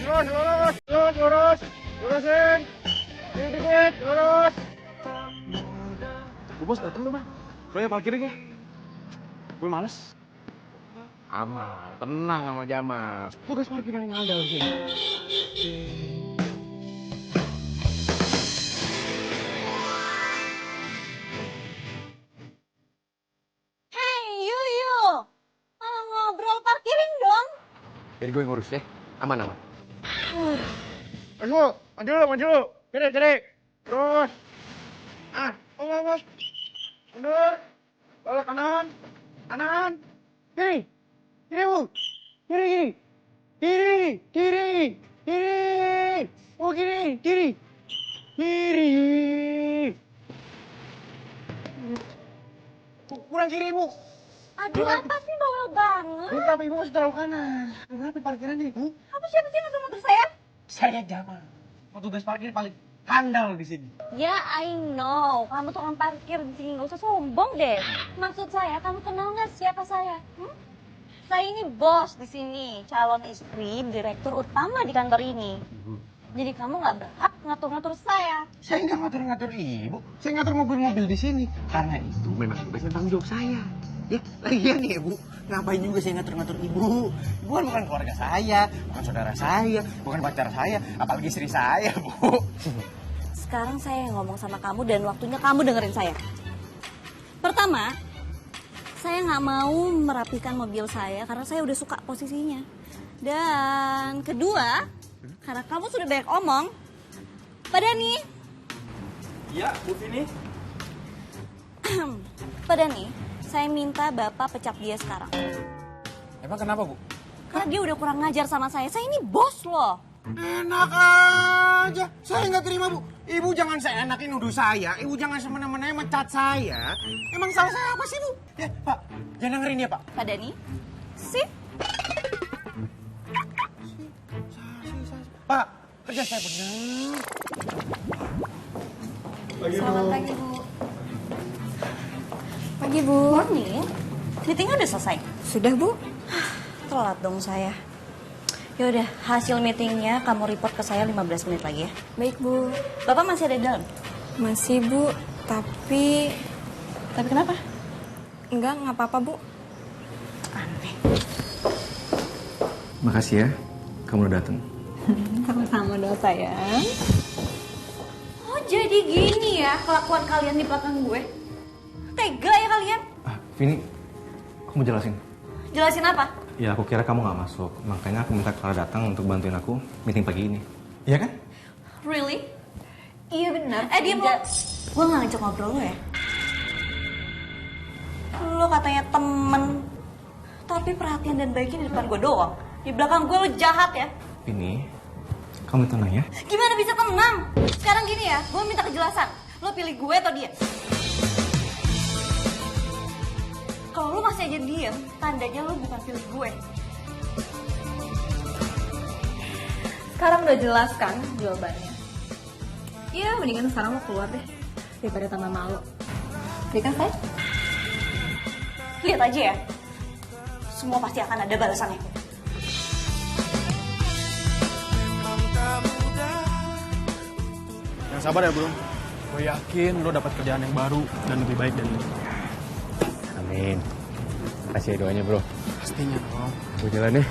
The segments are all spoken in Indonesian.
lurus, lurusin, dikit, lurus. Bu bos datang tuh bang, gue parkirin ya. Gue males. Aman, tenang sama Jamal. Tugas parkiran yang ada sih. Hei, Yuyu. Malah ngobrol, parkirin dong. Jadi gue ngurus ya, aman. Maju. Kiri. Terus. Awas. Mundur. Balik kanan. Kiri, Bu. Kiri. Oh, kiri. Kurang kiri, Bu. Aduh, apa sih bawel banget? Tapi Ibu masih taruh kanan. Kenapa parkiran nih? Apa siapa sih motor saya? Saya Jamal. Petugas parkir paling handal di sini. Ya, I know. Kamu tukang parkir di sini. Nggak usah sombong deh. Maksud saya, kamu kenal nggak siapa saya? Saya ini bos di sini. Calon istri direktur utama di kantor ini. Jadi kamu nggak berhak ngatur-ngatur saya. Saya nggak ngatur-ngatur Ibu. Saya ngatur mobil-mobil di sini. Karena itu memang tugasnya tanggung jawab saya. Ya, lagian nih Ibu. Ngapain juga saya ngatur-ngatur Ibu? Ibu kan bukan keluarga saya, bukan saudara saya, bukan pacar saya, apalagi istri saya, Bu. Sekarang saya yang ngomong sama kamu dan waktunya kamu dengerin saya. Pertama, saya nggak mau merapikan mobil saya karena saya udah suka posisinya. Dan kedua, karena kamu sudah banyak omong, Pak Dani. Iya, Bu Vini. Pak Dani, saya minta Bapak pecat dia sekarang. Emang kenapa, Bu? Karena dia udah kurang ngajar sama saya. Saya ini bos loh. Enak aja. Saya nggak terima, Bu. Ibu jangan seenakin nuduh saya. Ibu jangan semena-mena mencat saya. Emang salah saya apa sih, Bu? Ya, Pak. Jangan dengerin dia, Pak. Pak Dani, sih. Pak, kerja saya benar. Selamat pagi, Bu. Pagi, Bu. Morning. Meetingnya udah selesai? Sudah, Bu. Telat dong saya. Yaudah, hasil meetingnya kamu report ke saya 15 menit lagi ya. Baik, Bu. Bapak masih ada di dalam? Masih, Bu. Tapi Kenapa? nggak apa-apa, Bu. Aneh. Makasih ya, kamu udah datang. Sama-sama dong, sayang. Oh, jadi gini ya kelakuan kalian di belakang gue? Tega ya kalian? Vini, aku mau jelasin. Jelasin apa? Ya, aku kira kamu nggak masuk. Makanya aku minta Clara datang untuk bantuin aku meeting pagi ini. Iya kan? Really? Iya benar. Diem lo. Gue gak ngajak ngobrol lo ya. Lo katanya temen. Tapi perhatian dan baiknya di depan gue doang. Di belakang gue lo jahat ya. Vini, kamu tenang ya. Gimana bisa tenang? Sekarang gini ya, gue minta kejelasan. Lo pilih gue atau dia? Kalau lo masih aja diem, tandanya lo bukan pilih gue. Sekarang udah jelas kan jawabannya. Iya, mendingan sekarang lo keluar deh. Daripada tambah malu. Iya kan, Say? Lihat aja ya. Semua pasti akan ada balasannya. Yang sabar ya, Bro. Gue yakin lo dapat kerjaan yang baru dan lebih baik dari ini. Amin. Kasih ya doanya, bro. Pastinya dong. Gue jalan ya.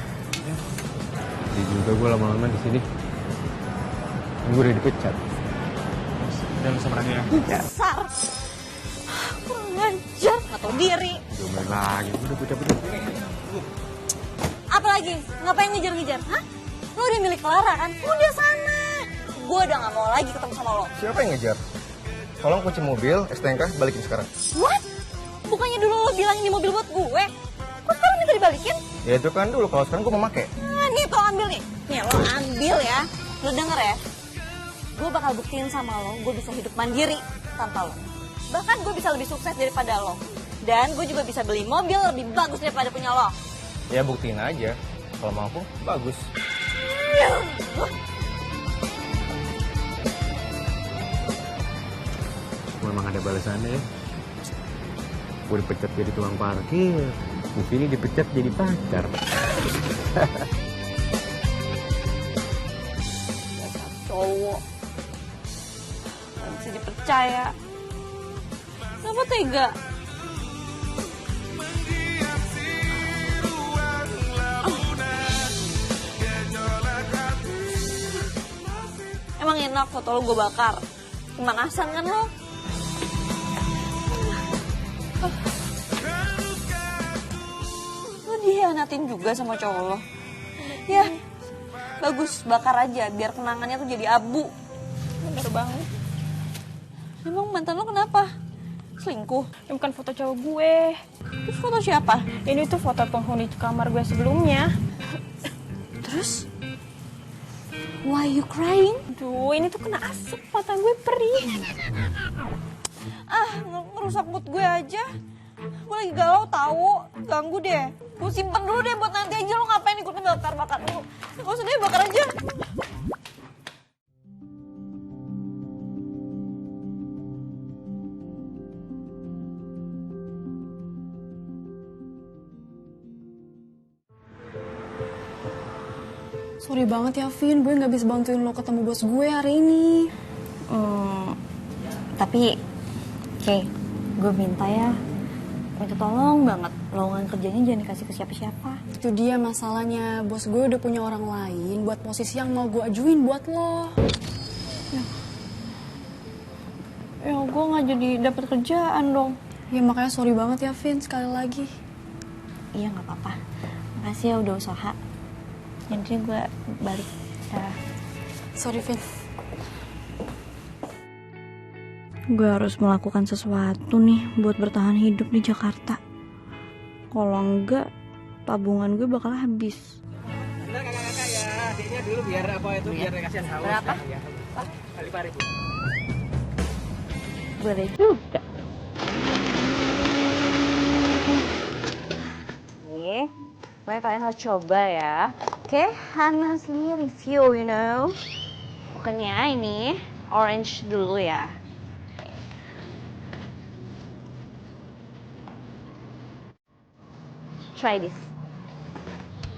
Jadi juga gue lama-lama di sini. Gue udah dipecat. Udah lo sabar aja ya. Besar. Kurang ajar, gak tau diri. Jomblo lagi. Udah bocah-bocah. Apalagi? Ngapain ngejar-ngejar? Hah? Lo udah milik Clara kan? Udah sana. Gue udah gak mau lagi ketemu sama lo. Siapa yang ngejar? Tolong kunci mobil, STNK balikin sekarang. What? Bukannya dulu lo bilang ini mobil buat gue? Kok sekarang minta dibalikin? Ya itu kan dulu, kalau sekarang gue mau pakai. Nah, nih tuh ambil nih. Nih lo ambil ya. Lo denger ya. Gue bakal buktiin sama lo, gue bisa hidup mandiri tanpa lo. Bahkan gue bisa lebih sukses daripada lo. Dan gue juga bisa beli mobil lebih bagus daripada punya lo. Ya buktiin aja. Kalau mau aku, bagus. Memang ada balasannya ya. Gue dipecat jadi tukang parkir. Di sini dipecat jadi pacar. bisa dipercaya. Kenapa tega? Emang enak foto lo gue bakar? Pemanasan kan lo? Lo dihianatin juga sama cowok lo? Ya, bagus, bakar aja biar kenangannya tuh jadi abu. Bener banget. Emang mantan lo kenapa? Selingkuh? Ini bukan foto cowok gue. Terus foto siapa? Ini tuh foto penghuni kamar gue sebelumnya. Terus? Why you crying? Duh, ini tuh kena asap, mata gue perih. Ngerusak mood gue aja. Gue lagi galau tahu, ganggu deh. Gue simpen dulu deh buat nanti aja. Lo ngapain ikutin bakar dulu? Gak usah deh, bakar aja. Sorry banget ya, Vin. Gue nggak bisa bantuin lo ketemu bos gue hari ini. Tapi, oke, gue minta tolong banget. Lowongan kerjanya jangan dikasih ke siapa-siapa. Itu dia masalahnya. Bos gue udah punya orang lain buat posisi yang mau gue ajuin buat lo. Ya, gue nggak jadi dapat kerjaan dong. Ya makanya sorry banget ya, Vin. Sekali lagi. Iya, nggak apa-apa. Makasih ya udah usaha. Nanti gue balik. Sorry, Vin. Gue harus melakukan sesuatu nih buat bertahan hidup di Jakarta. Kalau enggak, tabungan gue bakal habis. Bener kakak-kakak ya, adiknya dulu biar apa itu biar kasihan haus. Berapa? Ya. Kali pari Bu. Boleh juga. Nih, pokoknya kalian harus coba ya. Oke, honestly review, you know. Pokoknya ini orange dulu ya. Try this.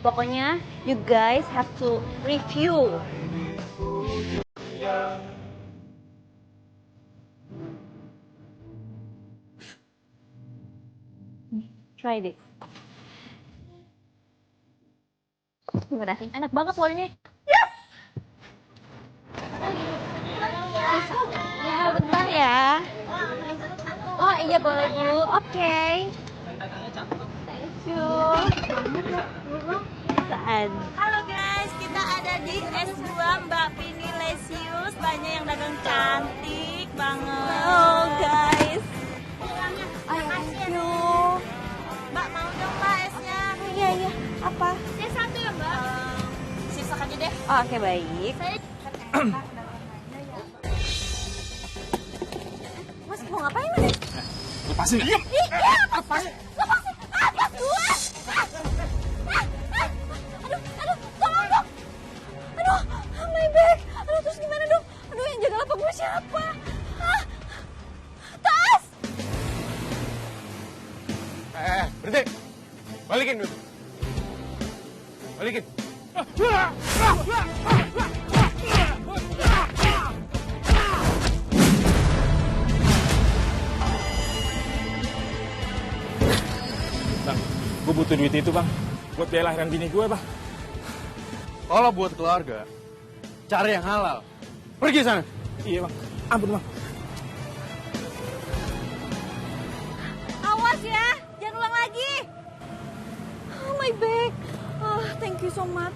Pokoknya you guys have to review. Try this. Gimana? Enak banget warnanya. Yes! Ya, bentar ya. Oh iya boleh Bu. Oke. Thank you. Saat. Halo guys, kita ada di S2 Mbak Pini Lesius. Banyak yang dagang cantik banget. Halo guys. Thank you. Mbak mau dong Mbak esnya? Iya iya. Apa? Saya satu ya Mbak. Sisak aja deh. Oh, oke baik. Mas mau ngapain Mas? Lepasin. Diam. Iya, lepasin. Lepasin. Lepas gue. Aduh, tolong dong. Aduh, my bag. Aduh, terus gimana dong? Aduh, yang jaga lapak gue siapa? Tas. Berhenti. Balikin dulu. Balikin. Bang, gue butuh duit itu bang, buat biaya lahiran bini gue bang. Kalau buat keluarga, cari yang halal. Pergi sana. Iya bang, ampun bang. Awas ya, jangan ulang lagi. Oh, my bag. Oh, thank you so much.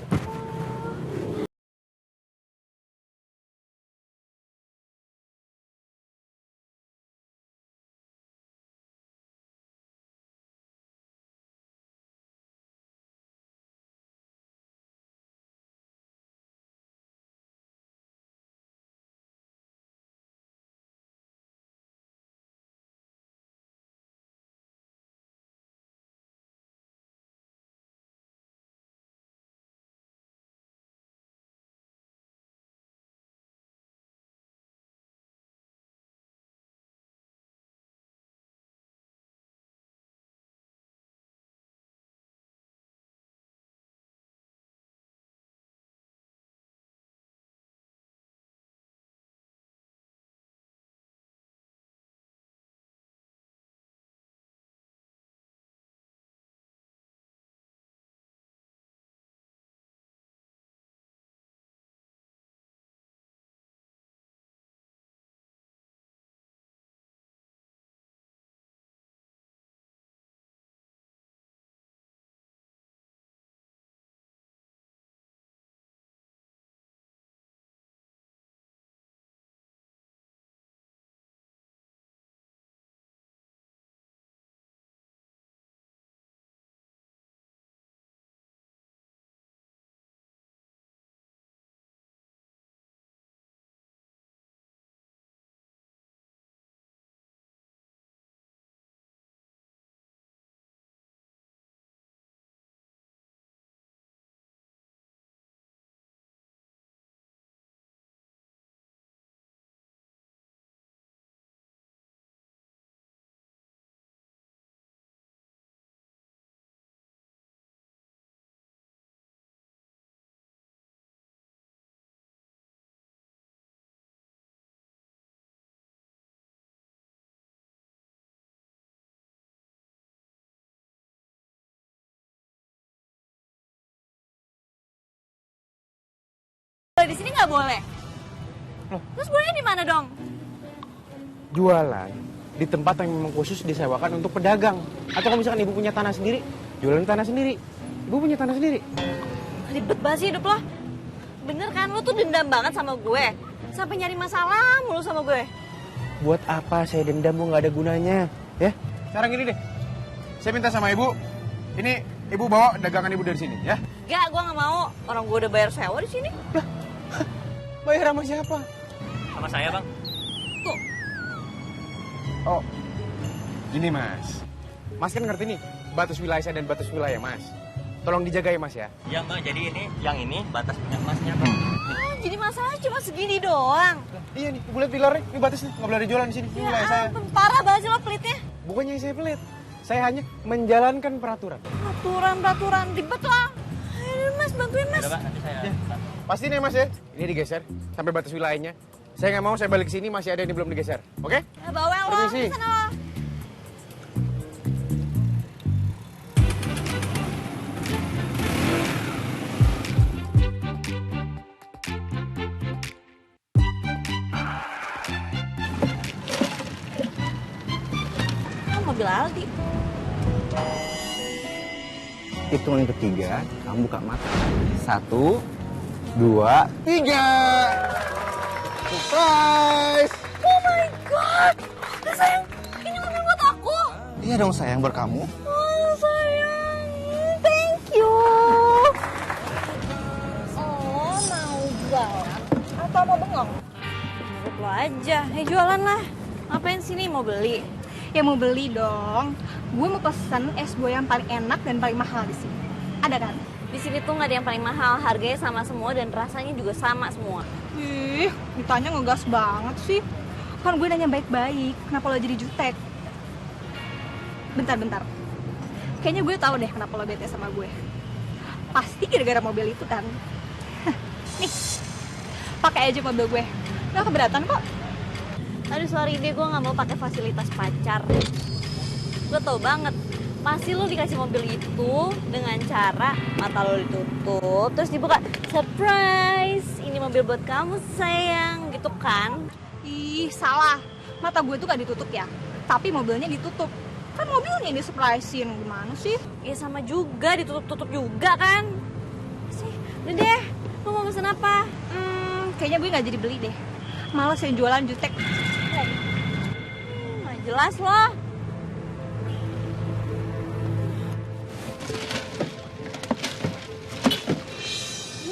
boleh di sini nggak boleh. Terus bolehnya di mana dong? Jualan di tempat yang memang khusus disewakan untuk pedagang. Atau kalau misalkan ibu punya tanah sendiri, jualan tanah sendiri. Ibu punya tanah sendiri. Ribet banget sih hidup lo. Bener kan, lo tuh dendam banget sama gue. Sampai nyari masalah mulu sama gue. Buat apa saya dendam, Bu? Nggak ada gunanya. Ya, sekarang gini deh. Saya minta sama ibu, ini ibu bawa dagangan ibu dari sini, ya. Gak, gue nggak mau. Orang gue udah bayar sewa di sini. Bayar sama siapa? Sama saya, Bang. Tuh, Oh, gini Mas. Mas kan ngerti nih, batas wilayah saya dan batas wilayah Mas. Tolong dijaga ya Mas ya. Iya, Bang. Jadi ini batas punya Masnya, Bang. jadi masalahnya cuma segini doang. Iya nih, ibu lihat pilarnya, ini batasnya. Nggak boleh dijualan di sini, ini wilayah saya. ampun, parah banget sih lo pelitnya. Bukannya saya pelit, saya hanya menjalankan peraturan. Peraturan ribet lah. Ayo Mas, bantuin Mas. Udah, Pak. Nanti saya... Pasti nih Mas ya, ini digeser sampai batas wilayahnya. Saya nggak mau saya balik sini masih ada yang belum digeser, oke? Ya, bawel lo, Permisi. di sana lo. Oh, mobil Aldi. Hitung yang ketiga, kamu buka mata. 1, 2, 3. Surprise! Oh my god. Sayang, ini mobil buat aku. Iya dong sayang, buat kamu. Oh sayang, thank you. Oh, mau jualan atau mau bengong? Menurut lo aja, jualan lah. Ngapain sini, mau beli? Ya mau beli dong. Gue mau pesen es buah yang paling enak dan paling mahal di sini. Ada kan? Di sini tuh nggak ada yang paling mahal, harganya sama semua dan rasanya juga sama semua. Ih, ditanya ngegas banget sih. Kan gue nanya baik-baik, kenapa lo jadi jutek? Bentar-bentar. Kayaknya gue tahu deh kenapa lo bete sama gue. Pasti gara-gara mobil itu kan. Nih, pakai aja mobil gue. Gak keberatan kok. Aduh sorry deh, gue nggak mau pakai fasilitas pacar. Gue tau banget, pasti lo dikasih mobil itu dengan cara mata lo ditutup, terus dibuka, surprise, ini mobil buat kamu sayang, gitu kan? Ih, salah. Mata gue tuh gak ditutup ya. Tapi mobilnya ditutup. Kan mobilnya yang di-surprisein. Gimana sih? Ya sama juga, ditutup-tutup juga kan? Sih, udah deh, lo mau pesen apa? Kayaknya gue gak jadi beli deh. Males yang jualan jutek. Nggak jelas loh.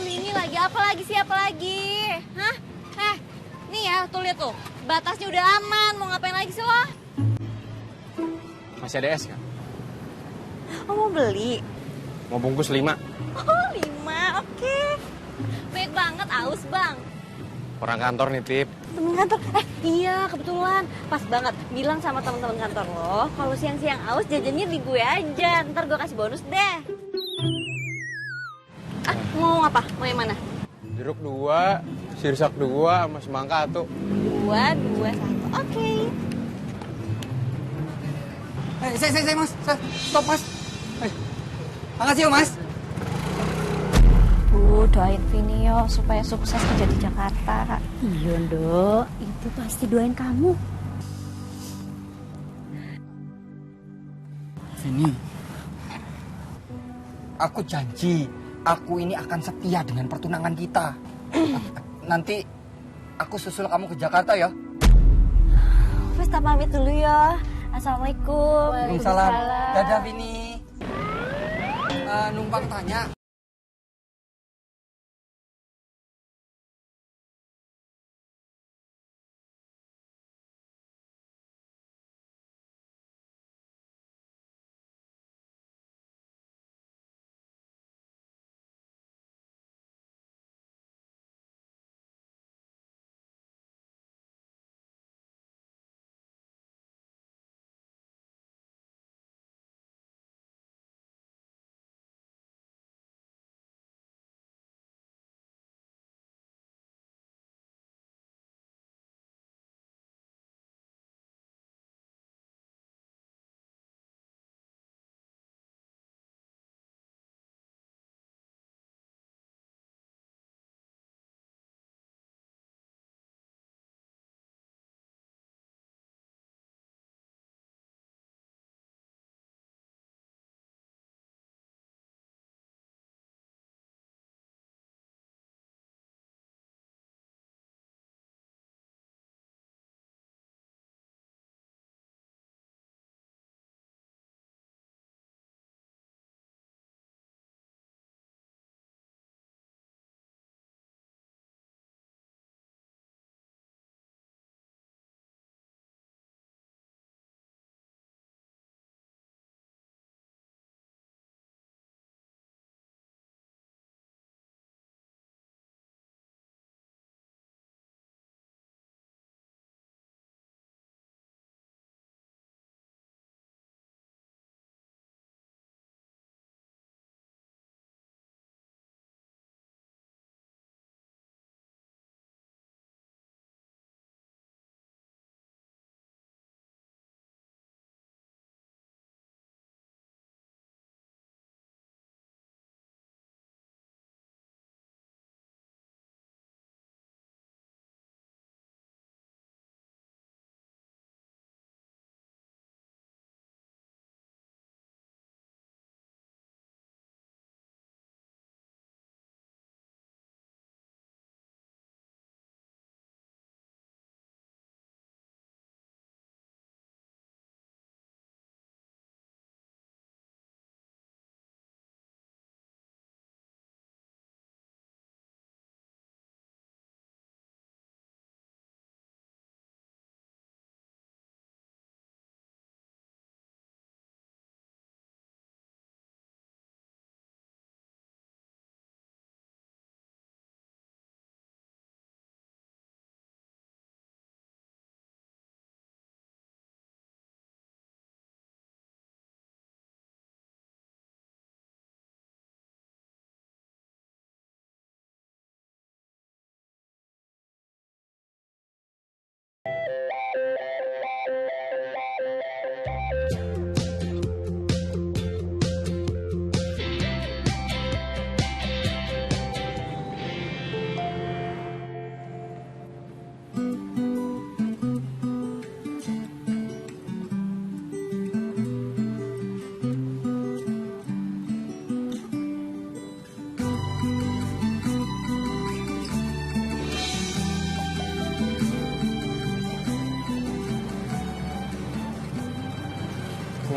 Ini lagi apa lagi sih, apa lagi? Hah? Nih ya, tuh lihat tuh. Batasnya udah aman, mau ngapain lagi sih lo? Masih ada es kan? Oh, mau beli? Mau bungkus 5. Oh, 5, oke. Baik banget, aus bang. Orang kantor nitip. Temen kantor, iya kebetulan. Pas banget, bilang sama teman-teman kantor lo, kalau siang-siang aus jajannya di gue aja. Ntar gue kasih bonus deh. Mau apa? Mau yang mana? Jeruk 2, sirsak 2, sama semangka 1. 2, 2, 1, oke. Saya mas, stop mas. Makasih ya mas. Doain Vini yo supaya sukses kerja di Jakarta. Iya Dok, itu pasti doain kamu. Vini, aku janji, aku ini akan setia dengan pertunangan kita. Nanti aku susul kamu ke Jakarta ya. Wes tak pamit dulu ya. Assalamualaikum. Waalaikumsalam. Dadah Vini. Numpang tanya.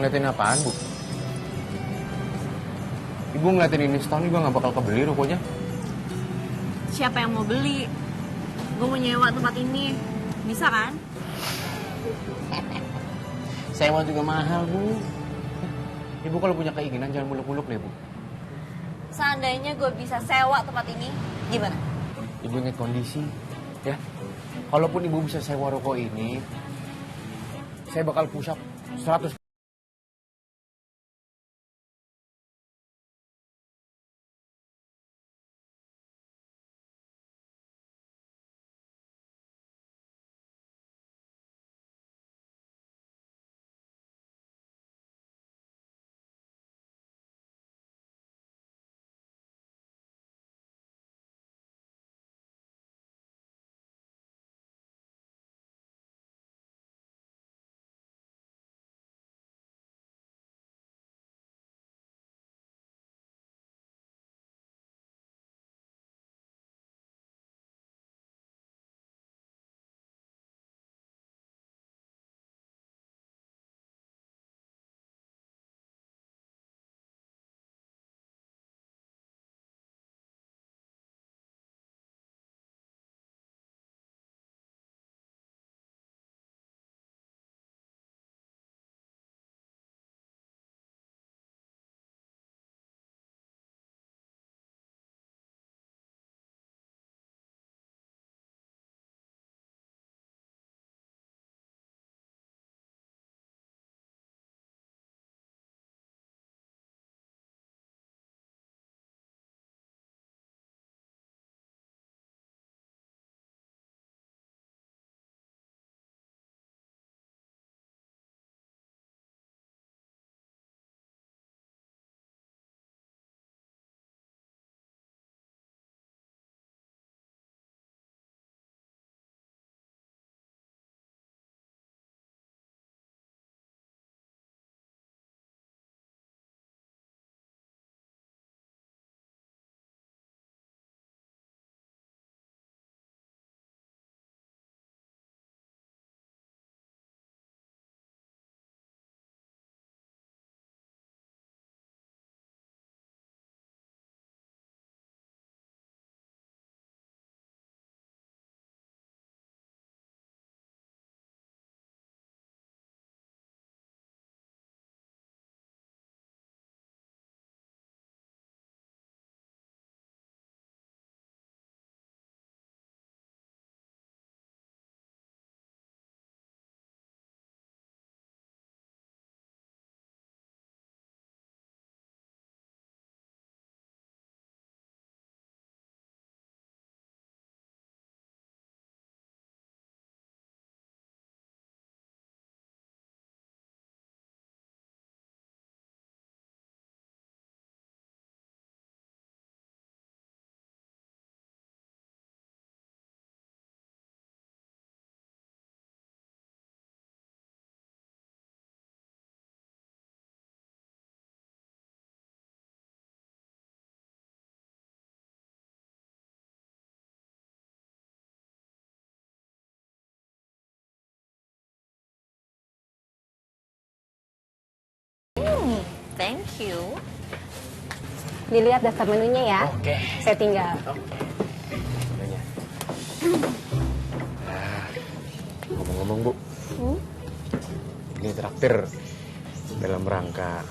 Ngeliatin apaan, Bu? Ibu ngeliatin ini setahun juga nggak bakal kebeli rukonya. Siapa yang mau beli? Gue mau nyewa tempat ini. Bisa kan? Sewa juga mahal, Bu. Ibu kalau punya keinginan jangan muluk-muluk deh, Bu. Seandainya gue bisa sewa tempat ini, gimana? Ibu ingat kondisi, ya. Kalaupun ibu bisa sewa ruko ini, saya bakal push up 100. Thank you. Dilihat daftar menunya ya. Oke. Saya tinggal. Nanya. Ngomong-ngomong, Bu. Ini traktir dalam rangka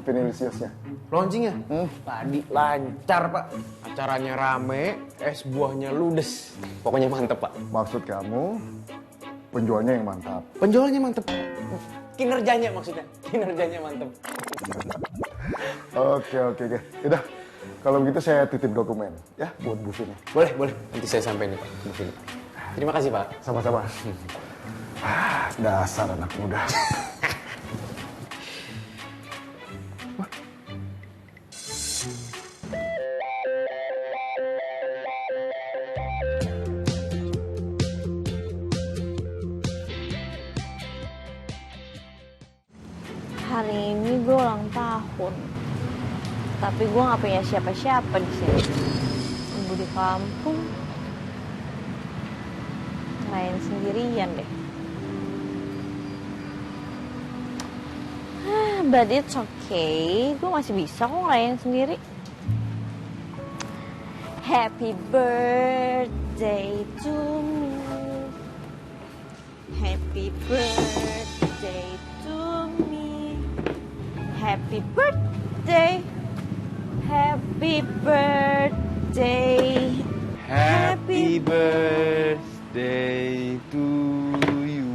Viniciusnya? Launchingnya? Tadi lancar, Pak. Acaranya rame, es buahnya ludes. Pokoknya mantep, Pak. Maksud kamu penjualnya yang mantap? Penjualnya mantep. Kinerjanya maksudnya. Kinerjanya mantep. Oke. Udah, kalau begitu saya titip dokumen ya buat Bu Vini. Boleh. Nanti saya sampein nih, Pak. Bu Vini. Terima kasih, Pak. Sama-sama. Dasar anak muda. Hari ini gue ulang tahun, tapi gue nggak punya siapa-siapa di sini. Ibu di kampung, main sendirian deh. But it's okay, gue masih bisa kok ngerayain sendiri. Happy birthday to me. Happy birthday to me. Happy birthday. Happy birthday. Happy birthday to you.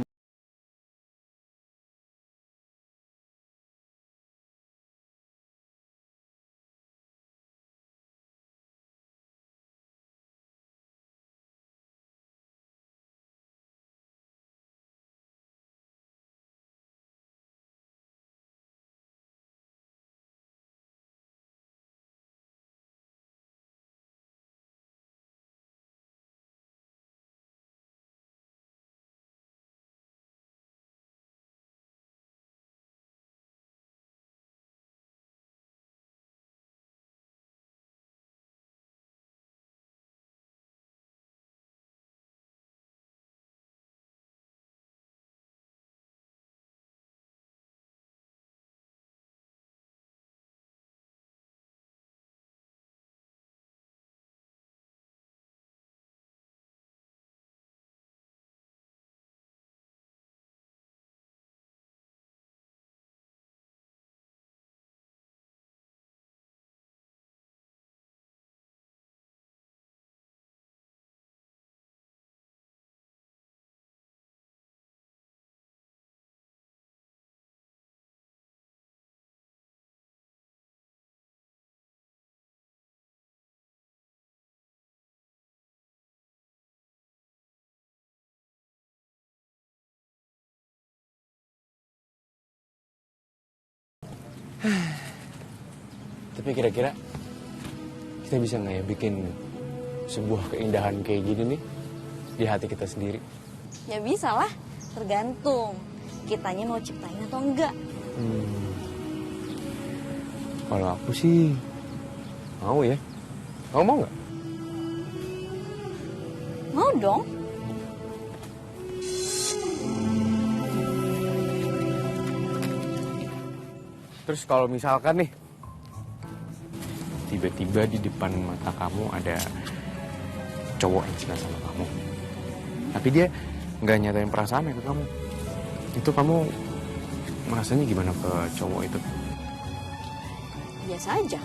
Tapi kira-kira kita bisa nggak ya bikin sebuah keindahan kayak gini nih di hati kita sendiri? Ya bisa lah, tergantung kitanya mau ciptain atau enggak. Kalau aku sih mau ya. Kamu mau nggak? Mau dong. Terus kalau misalkan nih tiba-tiba di depan mata kamu ada cowok yang cinta sama kamu, tapi dia nggak nyatain perasaannya ke kamu, itu kamu merasanya gimana ke cowok itu? Biasa aja.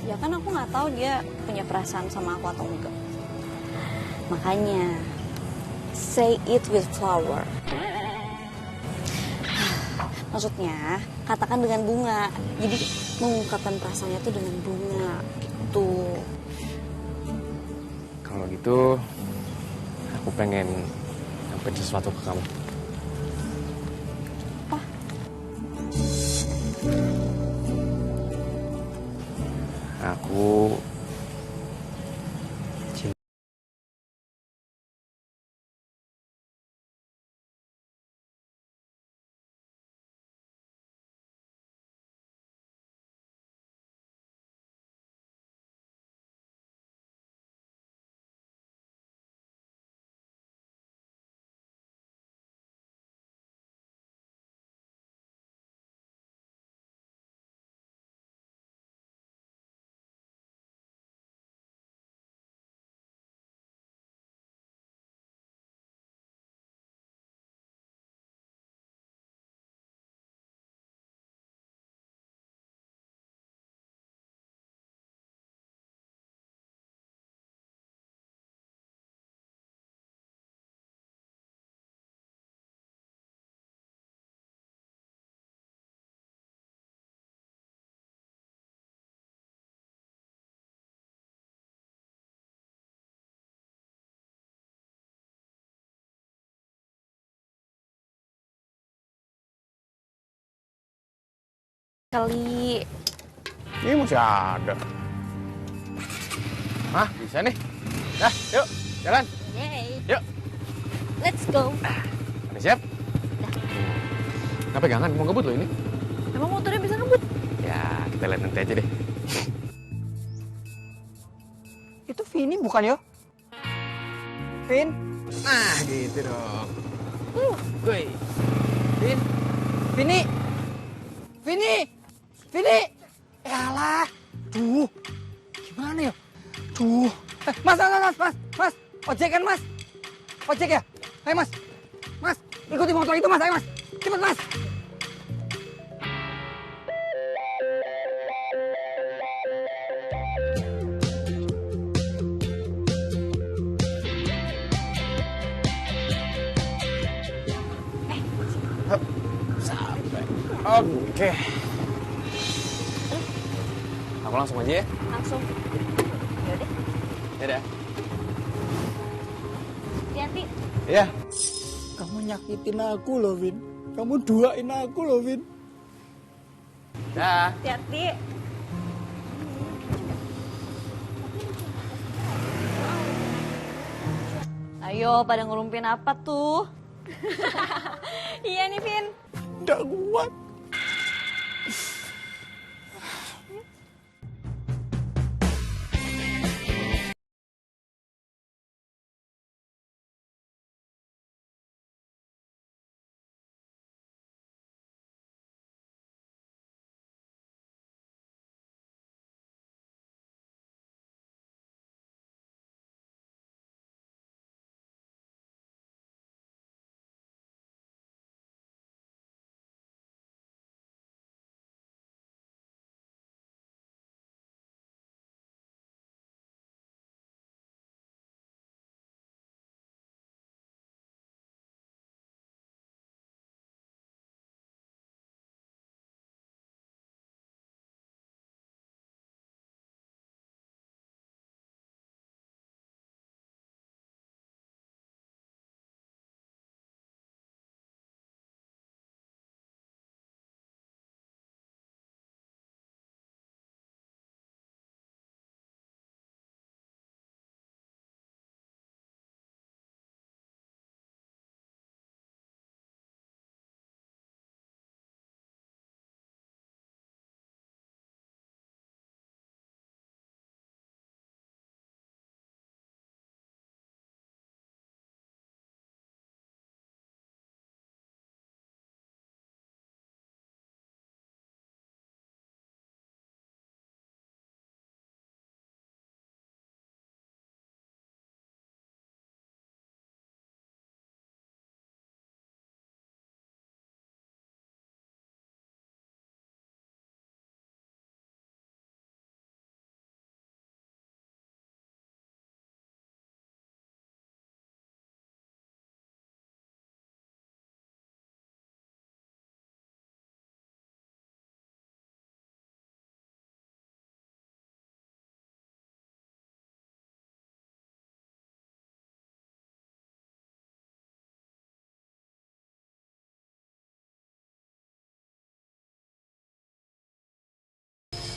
Ya kan aku nggak tahu dia punya perasaan sama aku atau enggak. Makanya say it with flower. Maksudnya katakan dengan bunga. Jadi mengungkapkan perasaannya tuh dengan bunga gitu. Kalau gitu aku pengen nyampein sesuatu ke kamu. Apa? Aku Kali. Ini masih ada. Hah, bisa nih. Dah, yuk, jalan. Yay. Yuk. Let's go. Udah siap? Nggak pegangan, mau ngebut loh ini. Emang motornya bisa ngebut? Ya, kita lihat nanti aja deh. Itu Vini bukan ya? Vin? Nah, gitu dong. Gue. Vin? Vini? Vini? Vini? Yalah. Duh. Gimana ya? Duh. Mas. Ojek kan, Mas? Ojek ya? Ayo, Mas. Mas, ikuti motor itu, Mas. Ayo, Mas. Cepet, Mas. Sampai. Oke. Aku langsung aja ya. Langsung. Yaudah. Dadah. Hati-hati. Iya. Kamu nyakitin aku loh, Vin. Kamu duain aku loh, Vin. Dah. Hati-hati. Ayo, pada ngerumpin apa tuh? Iya nih, Vin. Nggak kuat.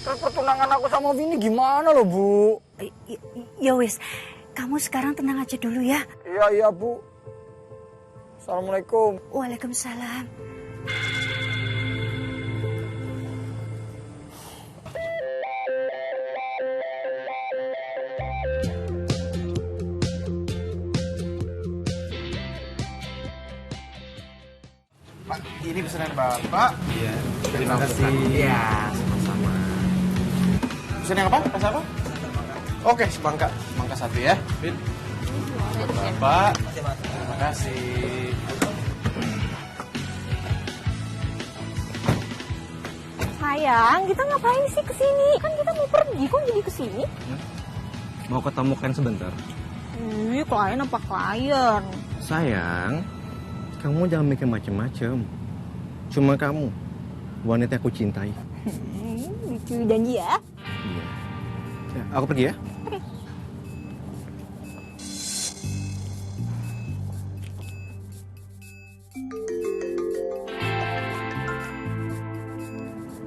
Terus pertunangan aku sama Vini gimana loh, Bu? Ya wis, kamu sekarang tenang aja dulu ya. Iya, Bu. Assalamualaikum. Waalaikumsalam. Pak, ini pesanan Bapak. Iya. Terima kasih. Iya, sama-sama. Pesan yang apa? Pesan apa? Oke, semangka. Semangka satu ya. Bin. Buat Bapak. Terima kasih. Sayang, kita ngapain sih kesini? Kan kita mau pergi, kok jadi kesini? Mau ketemu kan sebentar. Klien apa klien? Sayang, kamu jangan mikir macem-macem. Cuma kamu, wanita yang aku cintai. Lucu janji ya. Iya. Ya, aku pergi ya.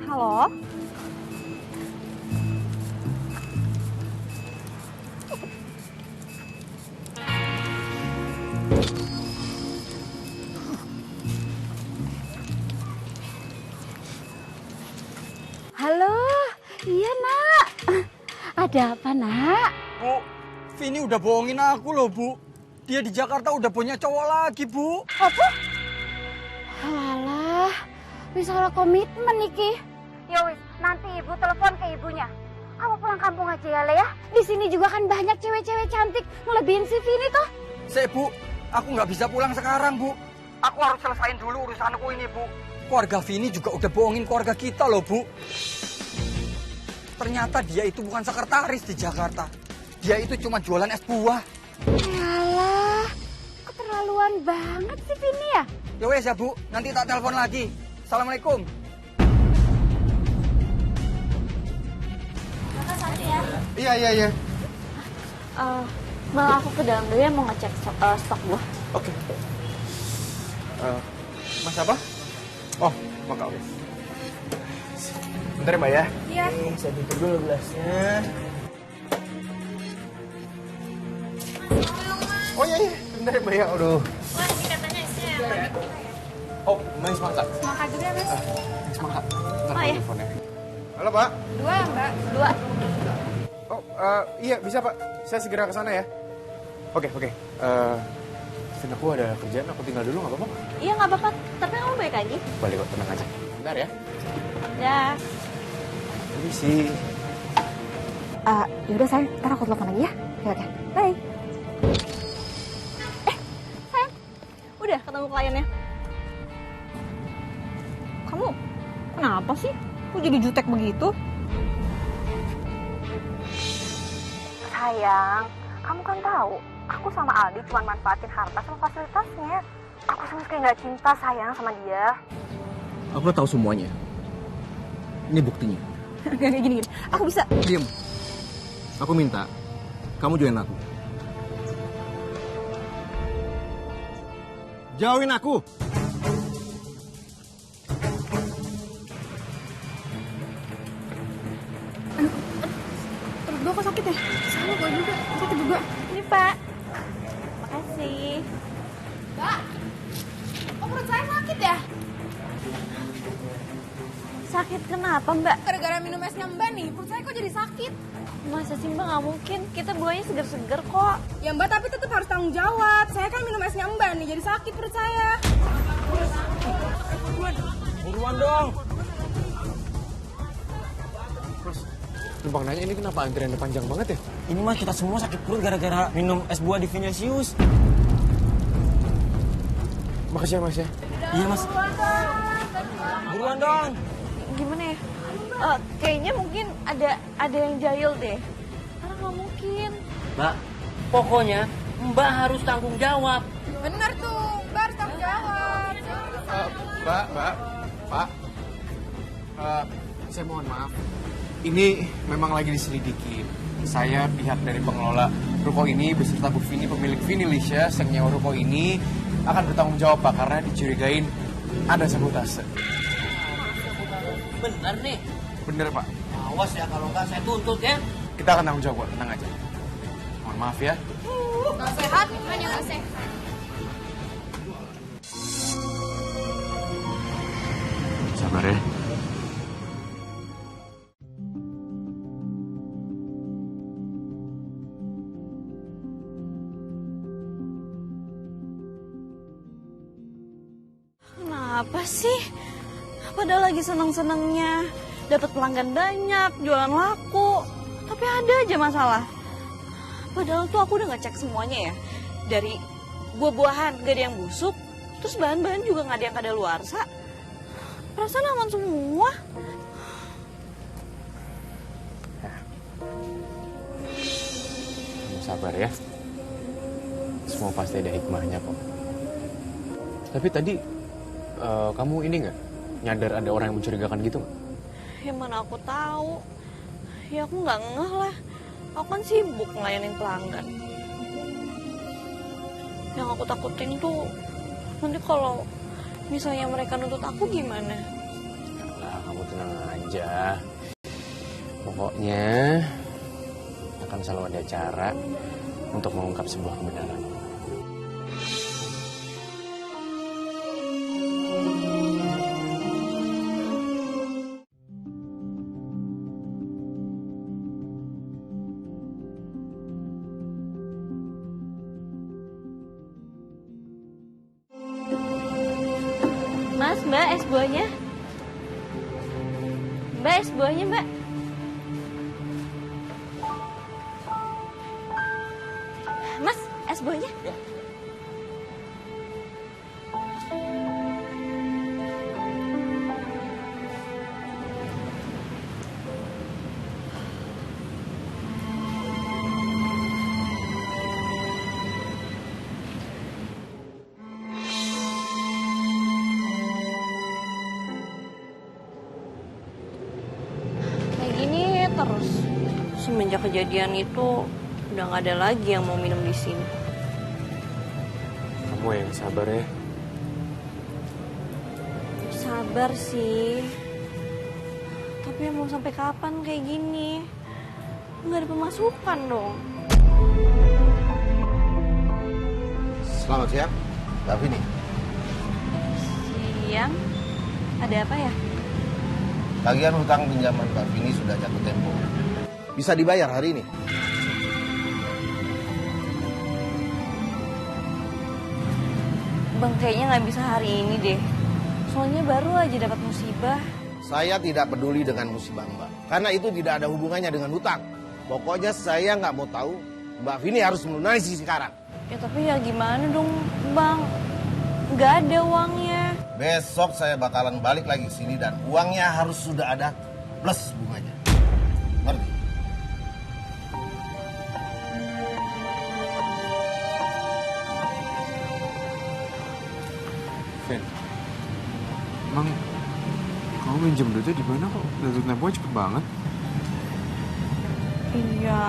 Halo? Halo, iya nak. Ada apa nak? Bu, Vini udah bohongin aku loh bu. Dia di Jakarta udah punya cowok lagi bu. Apa? Halah, wis salah komitmen iki. Ya wis, nanti ibu telepon ke ibunya. Kamu pulang kampung aja ya Le ya. Di sini juga kan banyak cewek-cewek cantik ngelebihin si Vini toh. Bu, aku nggak bisa pulang sekarang bu. Aku harus selesain dulu urusanku ini bu. Keluarga Vini juga udah bohongin keluarga kita loh bu. Ternyata dia itu bukan sekretaris di Jakarta. Dia itu cuma jualan es buah. Yalah, keterlaluan banget sih Vini ya. Ya wes ya bu, nanti tak telepon lagi. Assalamualaikum. Iya. Bang, aku ke dalam dulu ya mau ngecek stok buah. Oke. Mas apa? Oh, maka oke. Bentar ya, Mbak ya. Iya. Saya tutup dulu gelasnya. Oh iya. Bentar ya, Mbak ya. Aduh. Wah, ini katanya isinya apa? Oh, manis semangka. Semangka juga mas. Semangka. Bentar, Oh, iya. teleponnya. Halo, Pak. 2 mbak, 2. Oh, iya bisa Pak. Saya segera ke sana ya. Oke. Vin, aku ada kerjaan, aku tinggal dulu nggak apa-apa? Iya nggak apa-apa, tapi kamu baik lagi. Balik kok, tenang aja. Bentar ya. Ya. Ini sih. Yaudah sayang, ntar aku telepon lagi ya. Oke, bye. Sayang, udah ketemu kliennya. Kamu kenapa sih? Kok jadi jutek begitu? Sayang, kamu kan tahu, aku sama Aldi cuma manfaatin harta sama fasilitasnya. Aku sama sekali nggak cinta sayang sama dia. Aku tahu semuanya. Ini buktinya. Kayak gini. Aku bisa. Diam. Aku minta kamu join aku. Jauhin aku. Perut gue kok sakit ya? Sama gue juga, sakit juga. Ini Pak. Makasih. Mbak, kok perut saya sakit ya? Sakit kenapa Mbak? Gara-gara minum esnya Mbak nih, perut saya kok jadi sakit? Masa sih Mbak, nggak mungkin. Kita buahnya seger-seger kok. Ya Mbak, tapi tetap harus tanggung jawab. Saya kan minum esnya Mbak nih, jadi sakit perut saya. Buruan dong. Numpang nanya ini kenapa antriannya panjang banget ya? Ini mah kita semua sakit perut gara-gara minum es buah di Vinicius. Makasih ya Mas ya. Iya mas. Buruan dong. Gimana ya? Kayaknya mungkin ada yang jahil deh. Karena nggak mungkin. Mbak, pokoknya Mbak harus tanggung jawab. Bener tuh, Mbak harus tanggung jawab. Mbak, Pak. Saya mohon maaf. Ini memang lagi diselidiki. Saya pihak dari pengelola ruko ini beserta Bu Vini, pemilik Vinilicious yang nyewa ruko ini akan bertanggung jawab Pak karena dicurigain ada sabotase. Bener nih. Bener Pak. Awas ya kalau nggak saya tuntut ya. Kita akan tanggung jawab, tenang aja. Mohon maaf ya. Gak sehat, hanya gak sehat. Sabar ya. Kenapa sih? Padahal lagi seneng-senengnya. Dapat pelanggan banyak, jualan laku. Tapi ada aja masalah. Padahal tuh aku udah ngecek semuanya ya. Dari buah-buahan gak ada yang busuk. Terus bahan-bahan juga gak ada yang kadaluarsa. Perasaan aman semua. Kamu sabar ya. Semua pasti ada hikmahnya kok. Tapi tadi kamu ini nggak nyadar ada orang yang mencurigakan gitu nggak? Ya mana aku tahu. Ya aku nggak ngeh lah. Aku kan sibuk ngelayanin pelanggan. Yang aku takutin tuh nanti kalau misalnya mereka nuntut aku gimana? Nah, kamu tenang aja. Pokoknya akan selalu ada cara untuk mengungkap sebuah kebenaran. Mas, Mbak, es buahnya. Mbak, es buahnya, Mbak. Mas, es buahnya. Kayak gini terus. Semenjak kejadian itu udah nggak ada lagi yang mau minum di sini. Kamu yang sabar ya. Sabar sih. Tapi mau sampai kapan kayak gini? Nggak ada pemasukan dong. Selamat siang, Mbak Vini. Siang? Ada apa ya? Tagihan hutang pinjaman Mbak Vini sudah jatuh tempo. Bisa dibayar hari ini. Bang, kayaknya nggak bisa hari ini deh. Soalnya baru aja dapat musibah. Saya tidak peduli dengan musibah Mbak. Karena itu tidak ada hubungannya dengan hutang. Pokoknya saya nggak mau tahu Mbak Vini harus melunasi sekarang. Ya tapi ya gimana dong, Bang? Nggak ada uangnya. Besok saya bakalan balik lagi sini dan uangnya harus sudah ada plus bunganya. Ngerti? Vin, emang kamu minjem duitnya di mana kok? Jatuh temponya cepet banget. Iya.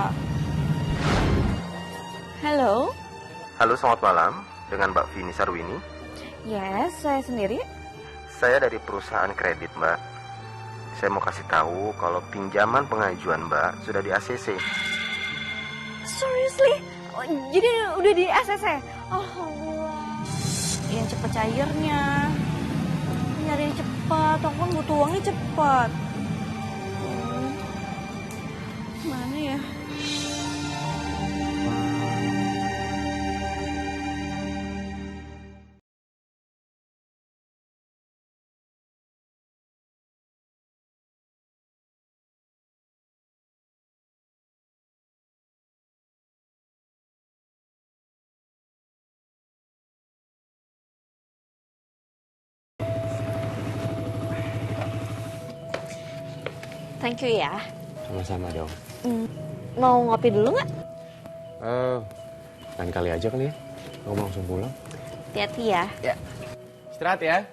Halo? Halo, selamat malam. Dengan Mbak Vini Sarwini. Yes, saya sendiri. Saya dari perusahaan kredit, Mbak. Saya mau kasih tahu kalau pinjaman pengajuan Mbak sudah di ACC. Seriously? Oh, jadi udah di ACC? Oh, Allah. Yang cepet cairnya. Nyari yang cepat. Aku kan butuh uangnya cepat. Mana ya? Thank you ya. Sama-sama dong. Mau ngopi dulu nggak? Lain kali aja kali ya. Aku mau langsung pulang. Hati-hati ya. Ya. Istirahat ya.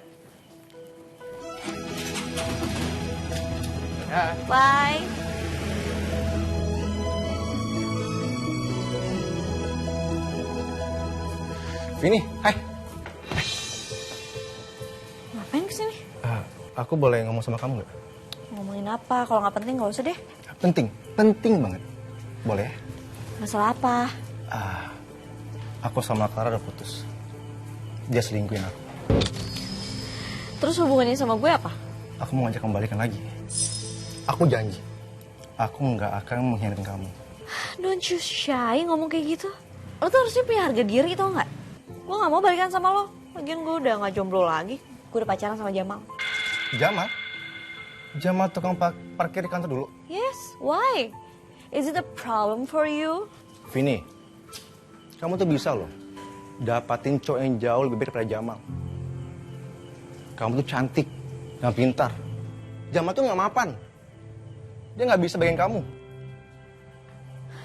Ya. Bye. Vini, hai. Ngapain kesini? Aku boleh ngomong sama kamu nggak? Ngomongin apa? Kalau nggak penting nggak usah deh. Penting banget. Boleh? Masalah apa? Aku sama Clara udah putus. Dia selingkuhin aku. Terus hubungannya sama gue apa? Aku mau ngajak kembalikan lagi. Aku janji, aku nggak akan mengkhianatin kamu. Don't you shy ngomong kayak gitu. Lo tuh harusnya punya harga diri tau nggak? Gue nggak mau balikan sama lo. Lagian gue udah nggak jomblo lagi. Gue udah pacaran sama Jamal. Jamal? Jamal tukang parkir di kantor dulu? Yes, why? Is it a problem for you? Vini, kamu tuh bisa loh dapatin cowok yang jauh lebih baik daripada Jamal. Kamu tuh cantik, dan pintar. Jamal tuh nggak mapan. Dia nggak bisa bagian kamu.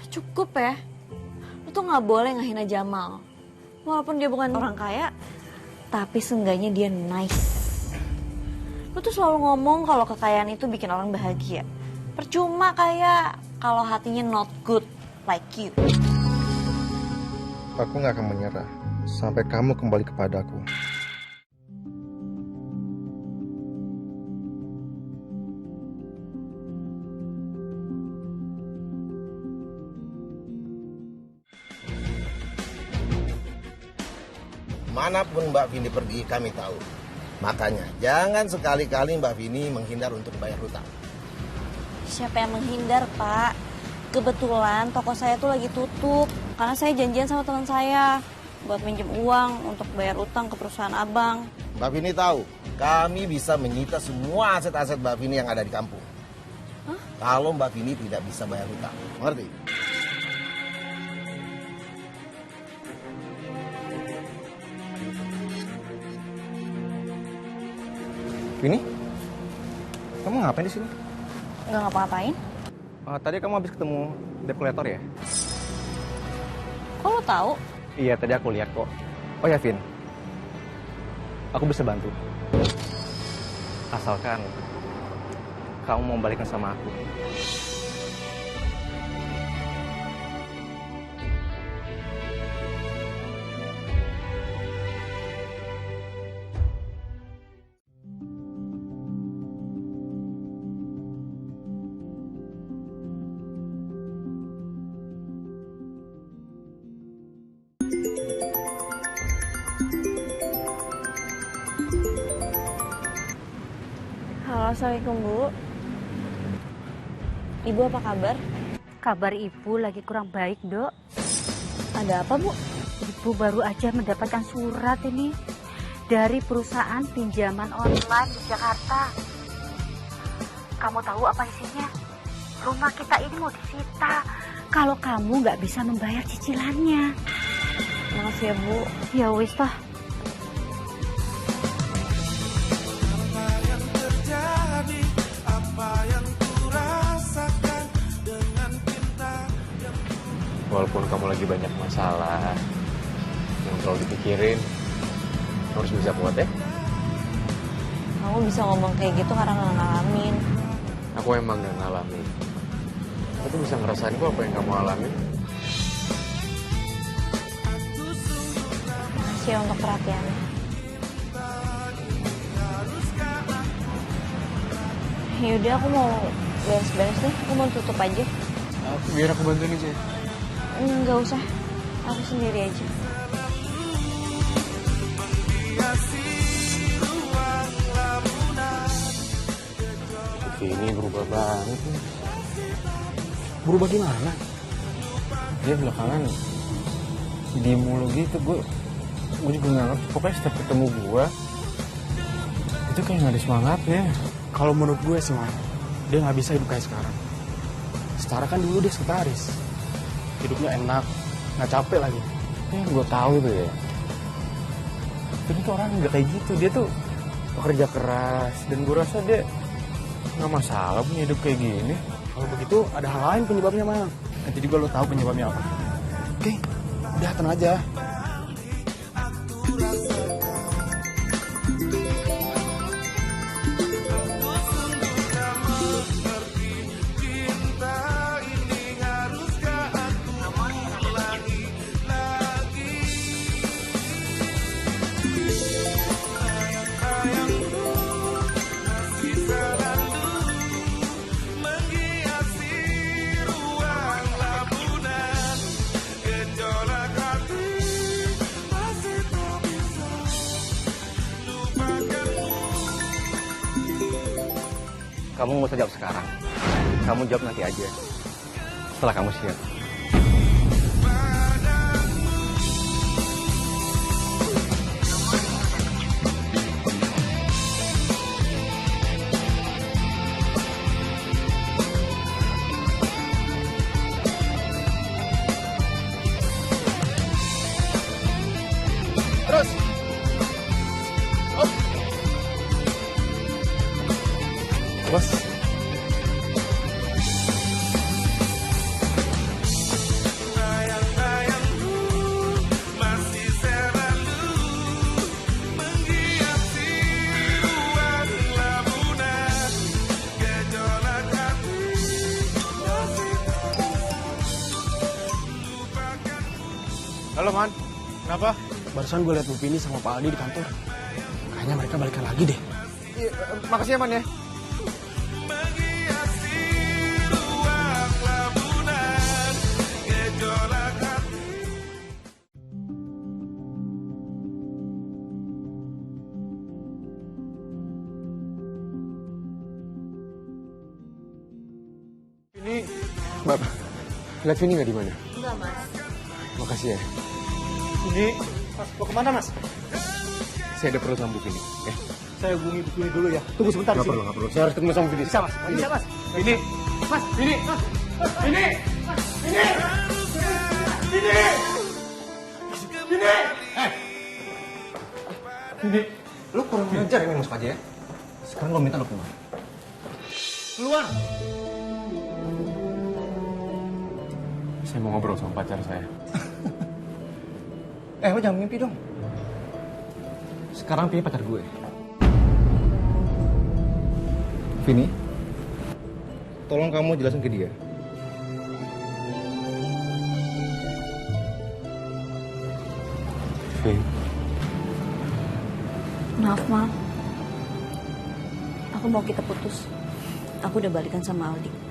Cukup ya. Lo tuh nggak boleh ngehina Jamal. Walaupun dia bukan orang kaya, tapi seenggaknya dia nice. Lo tuh selalu ngomong kalau kekayaan itu bikin orang bahagia. Percuma kaya kalau hatinya not good like you. Aku nggak akan menyerah sampai kamu kembali kepadaku. Kemanapun Mbak Vini pergi, kami tahu. Makanya, jangan sekali-kali Mbak Vini menghindar untuk bayar hutang. Siapa yang menghindar, Pak? Kebetulan toko saya tuh lagi tutup. Karena saya janjian sama teman saya buat minjem uang untuk bayar utang ke perusahaan abang. Mbak Vini tahu, kami bisa menyita semua aset-aset Mbak Vini yang ada di kampung. Hah? Kalau Mbak Vini tidak bisa bayar hutang. Mengerti? Vini, kamu ngapain di sini? Nggak ngapa-ngapain? Tadi kamu habis ketemu debt collector ya? Kok lo tahu? Iya, tadi aku lihat kok. Oh ya, Vin. Aku bisa bantu. Asalkan kamu mau balikan sama aku. Halo, Assalamualaikum Bu. Ibu apa kabar? Kabar ibu lagi kurang baik, Dok. Ada apa, Bu? Ibu baru aja mendapatkan surat ini dari perusahaan pinjaman online di Jakarta. Kamu tahu apa isinya? Rumah kita ini mau disita kalau kamu nggak bisa membayar cicilannya. Maaf ya, Bu. Ya wis toh. Walaupun kamu lagi banyak masalah yang terlalu dipikirin, harus bisa kuat ya. Kamu bisa ngomong kayak gitu karena nggak ngalamin. Aku emang gak ngalamin. Aku tuh bisa ngerasain kok apa yang kamu alamin. Makasih ya untuk perhatiannya. Yaudah, aku mau beres-beres deh. Aku mau tutup aja. Biar aku bantuin aja. Nggak usah. Aku sendiri aja. Ini berubah banget nih. Berubah gimana? Dia belakangan diem mulu gitu. Gue juga gak ngerti. Pokoknya setiap ketemu gue itu kayak gak ada semangatnya. Kalau menurut gue sih, Man, dia nggak bisa hidup kayak sekarang. Setara kan dulu dia sekretaris. Hidupnya enak, nggak capek lagi. Yang gue tahu tuh ya, ini tuh orang nggak kayak gitu. Dia tuh pekerja keras dan gue rasa dia nggak masalah punya hidup kayak gini. Kalau begitu ada hal lain penyebabnya, Man. Nanti juga lo tahu penyebabnya apa. Oke, udah tenang aja. Kamu nggak usah jawab sekarang. Kamu jawab nanti aja. Setelah kamu siap. Terus. Bos. Halo, Man. Kenapa? Barusan gue liat Bu Vini sama Pak Aldi di kantor. Kayaknya mereka balikan lagi deh. Iya, makasih ya, Man ya. Ini, Mbak, lihat Vini nggak di mana? Enggak, Mas. Makasih ya. Ini, Mas, mau kemana, Mas? Saya ada perlu sama Bu Vini. Ya. Saya hubungi Bu Vini dulu ya. Tunggu sebentar di Nggak sini. perlu, nggak perlu. Saya harus ketemu sama Vini. Bisa, Mas. Bisa, Mas. Vini, Mas, Vini, Vini! Vini! Vini! Vini! Vini, lu kurang ngajar ya masuk aja ya. Sekarang gue minta lu keluar. Keluar! saya mau ngobrol sama pacar saya. Lu jangan mimpi dong. Sekarang Vini pacar gue. Vini, tolong kamu jelasin ke dia. Vin, Maaf, Mal. Aku mau kita putus. Aku udah balikan sama Aldi.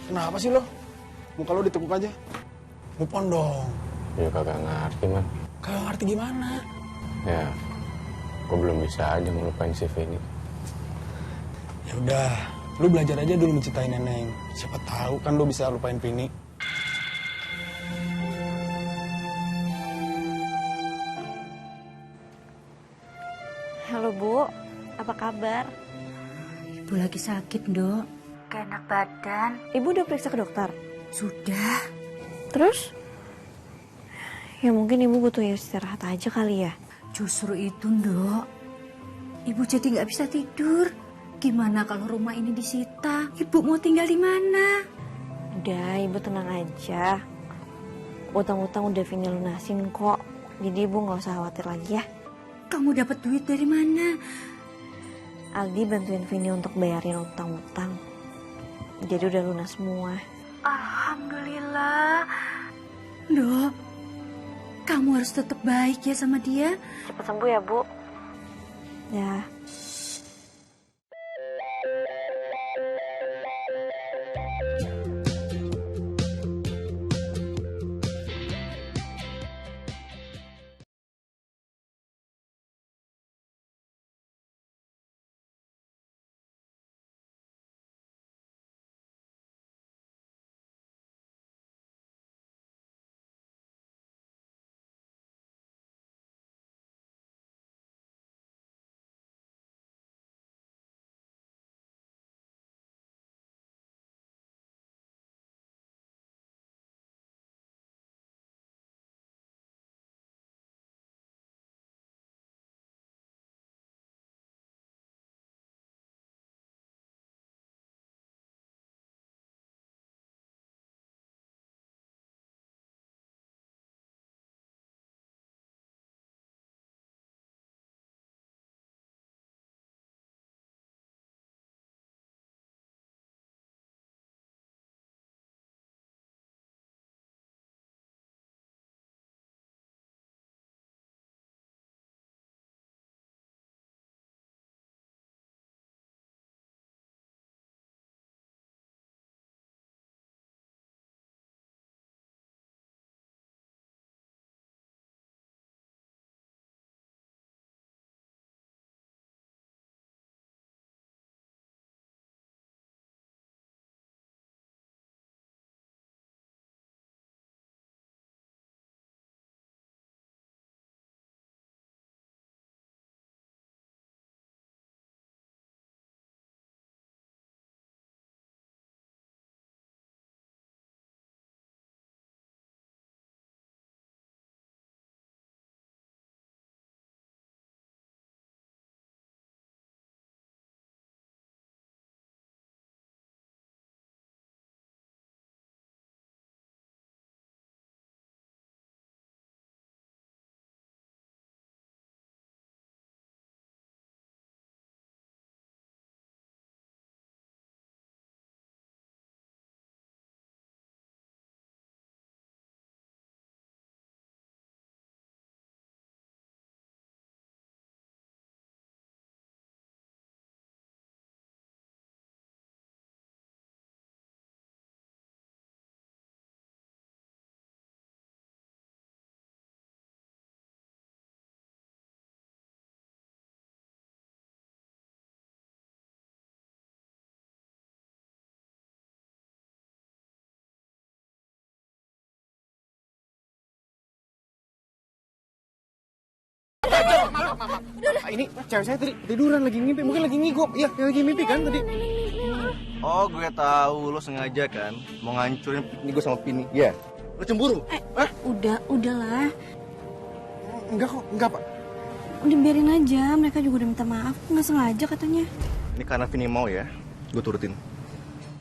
Kenapa sih lo? Muka lo ditekuk aja. Move on dong. Ya kagak ngerti, Man. Kagak ngerti gimana? Ya, gue belum bisa aja ngelupain si Vini. Ya udah, lu belajar aja dulu mencintai Neneng. Siapa tahu kan lu bisa lupain Vini. Halo Bu, apa kabar? Ibu lagi sakit, Dok. Gak enak badan. Ibu udah periksa ke dokter? Sudah. Terus? Ya mungkin ibu butuh istirahat aja kali ya. Justru itu, Dok. Ibu jadi nggak bisa tidur. Gimana kalau rumah ini disita? Ibu mau tinggal di mana? Udah, ibu tenang aja. Utang-utang udah Vini lunasin kok. Jadi ibu nggak usah khawatir lagi ya. Kamu dapat duit dari mana? Aldi bantuin Vini untuk bayarin utang-utang. Jadi udah lunas semua. Alhamdulillah. Dok, kamu harus tetap baik ya sama dia. Cepat sembuh ya, Bu. Ya. Ini cewek saya tadi tiduran lagi mimpi, mungkin lagi ngigok. Iya, lagi mimpi kan tadi. Oh, gue tahu lo sengaja kan mau ngancurin piknik gue sama Pini. Iya. Lo cemburu? Udahlah. Enggak, Pak. Udah biarin aja, mereka juga udah minta maaf. Nggak sengaja katanya. Ini karena Vini mau ya, gue turutin.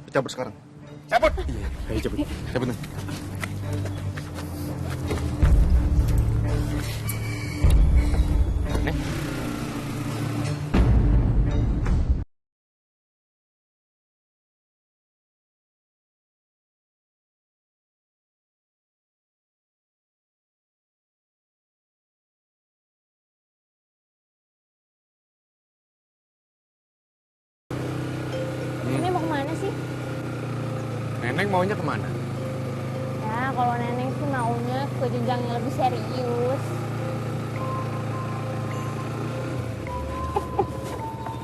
Cabut sekarang. Cabut! Iya, ayo cabut. Cabut nih. Ini mau kemana sih? Neneng maunya kemana? Ya, kalau Neneng sih maunya ke jenjang yang lebih serius.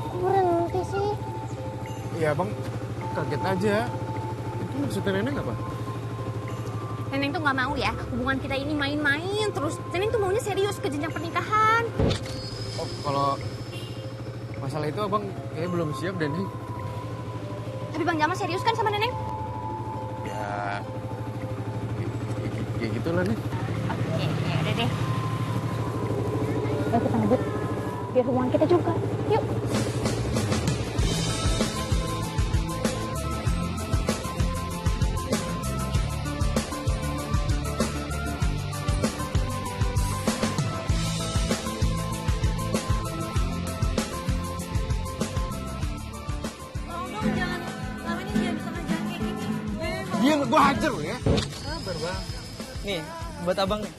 Kok berhenti sih? Iya bang, kaget aja. Itu maksudnya Neneng apa? Neneng tuh nggak mau ya hubungan kita ini main-main terus. Neneng tuh maunya serius ke jenjang pernikahan. Oh, kalau masalah itu abang kayaknya belum siap deh nih. Tapi Bang Jamal serius kan sama Neneng? Ya, kayak gitulah nih. Oke, ya udah deh. Ayo kita ngebut. Biar hubungan kita juga. Yuk. Diam, gue hajar lu ya. Sabar bang. Nih, buat abang nih.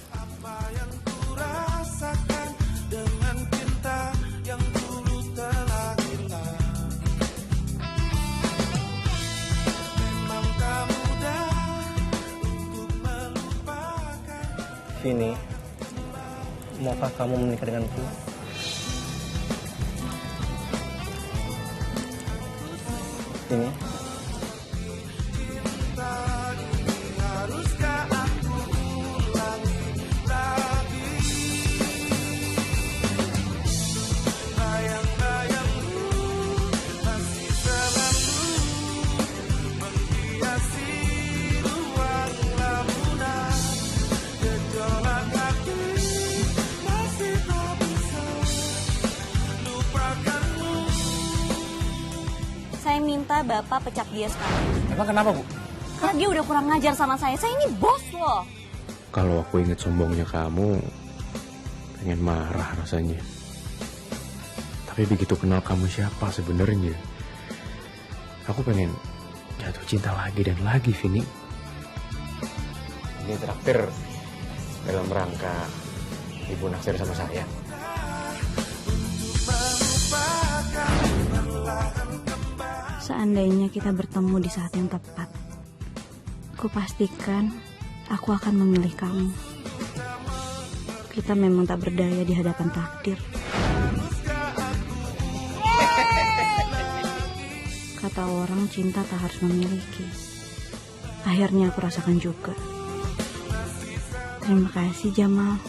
Vini, maukah kamu menikah denganku? Vini. Saya minta Bapak pecat dia sekarang. Emang kenapa, Bu? Karena dia udah kurang ngajar sama saya. Saya ini bos loh. Kalau aku inget sombongnya kamu, pengen marah rasanya. Tapi begitu kenal kamu siapa sebenarnya, aku pengen jatuh cinta lagi dan lagi, Vini. Ini traktir dalam rangka ibu naksir sama saya. Seandainya kita bertemu di saat yang tepat, aku pastikan aku akan memilih kamu. Kita memang tak berdaya di hadapan takdir. Kata orang, cinta tak harus memiliki. Akhirnya aku rasakan juga. Terima kasih Jamal.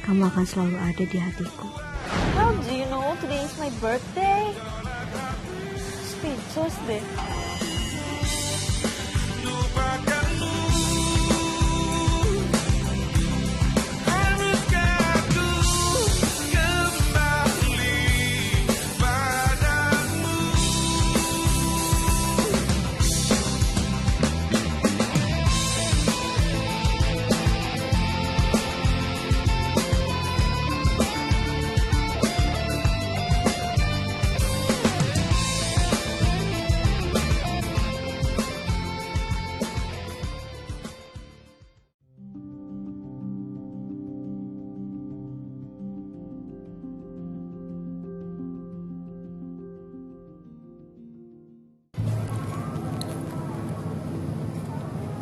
Kamu akan selalu ada di hatiku. How do you know today is my birthday? Speechless deh.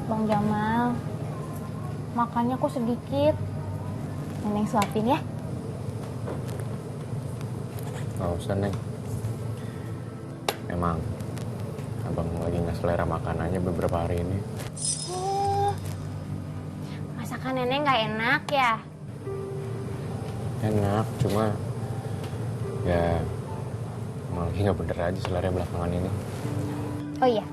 Bang Jamal, makannya kok sedikit. Neneng suapin ya. Gak usah, Neng. Emang abang lagi gak selera makanannya beberapa hari ini. Masakan Neneng gak enak ya? Enak, cuma ya emang lagi gak bener aja selera belakangan ini. Oh iya,